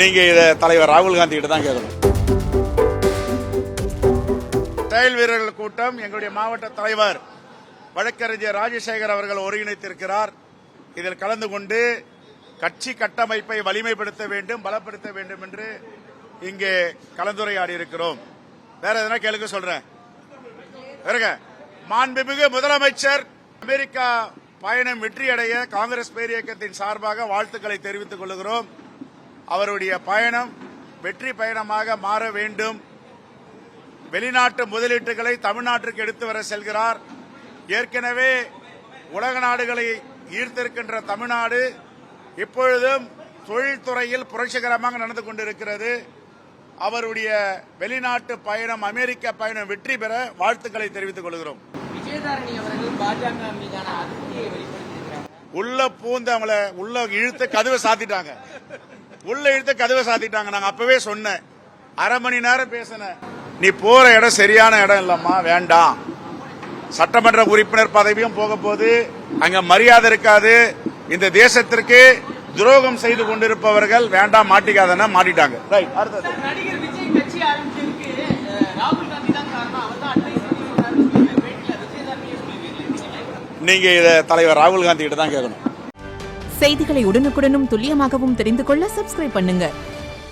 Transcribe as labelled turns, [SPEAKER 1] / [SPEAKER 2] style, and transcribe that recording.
[SPEAKER 1] நீங்க இத தலைவர் ராகுல் காந்தி கிட்ட தான் கேட்கணும். செயல் வீரர்கள் கூட்டம் எங்களுடைய மாவட்ட தலைவர் வழக்கறிஞர் ராஜசேகர் அவர்கள் ஒருங்கிணைத்திருக்கிறார். இதில் கலந்து கொண்டு கட்சி கட்டமைப்பை வலிமைப்படுத்த வேண்டும், பலப்படுத்த வேண்டும் என்று இங்கே கலந்துரையாடி இருக்கிறோம். வேற எதனா கேளுங்க சொல்றேன். மாண்புமிகு முதலமைச்சர் அமெரிக்கா பயணம் வெற்றியடைய காங்கிரஸ் பேரியக்கத்தின் சார்பாக வாழ்த்துக்களை தெரிவித்துக் கொள்கிறோம். அவருடைய பயணம் வெற்றி பயணமாக மாற வேண்டும். வெளிநாட்டு முதலீட்டுகளை தமிழ்நாட்டிற்கு எடுத்து வர செல்கிறார். ஏற்கனவே உலக நாடுகளை ஈர்த்திருக்கின்ற தமிழ்நாடு இப்பொழுதும் தொழில்துறையில் புரட்சிகரமாக நடந்து கொண்டிருக்கிறது. அவருடைய வெளிநாட்டு பயணம், அமெரிக்க பயணம் வெற்றி பெற வாழ்த்துக்களை தெரிவித்துக் கொள்கிறோம்.
[SPEAKER 2] விஜயதாரணி அவர்கள் பாஜக மீதான அதிருப்தியை வெளிப்படுத்தியிருக்கிறார்.
[SPEAKER 1] உள்ள பூந்து அவங்கள உள்ள இழுத்து கதவை சாத்திட்டாங்க. நாங்க அப்பவே சொன்னேன், அரை மணி நேரம் பேசினேன். நீ போற இடம் சரியான இடம் இல்லம்மா, வேண்டாம். சட்டமன்ற உறுப்பினர் பதவியும் போக போது அங்க மரியாதை இருக்காது. இந்த தேசத்திற்கு துரோகம் செய்து கொண்டிருப்பவர்கள் வேண்டாம், மாட்டிக்காதன்னா மாட்டிட்டாங்க.
[SPEAKER 2] நடிகர் விஜய் கட்சி ஆரம்பிச்சதுக்கு ராகுல் காந்தி தான் காரணம், அவர் தான் அட்வைஸ்
[SPEAKER 1] நீங்க இத தலைவர் ராகுல் காந்தி கிட்ட தான் கேட்கணும்.
[SPEAKER 3] செய்திகளை உடனுக்குடனும் துல்லியமாகவும் தெரிந்து கொள்ள சப்ஸ்கிரைப் பண்ணுங்க.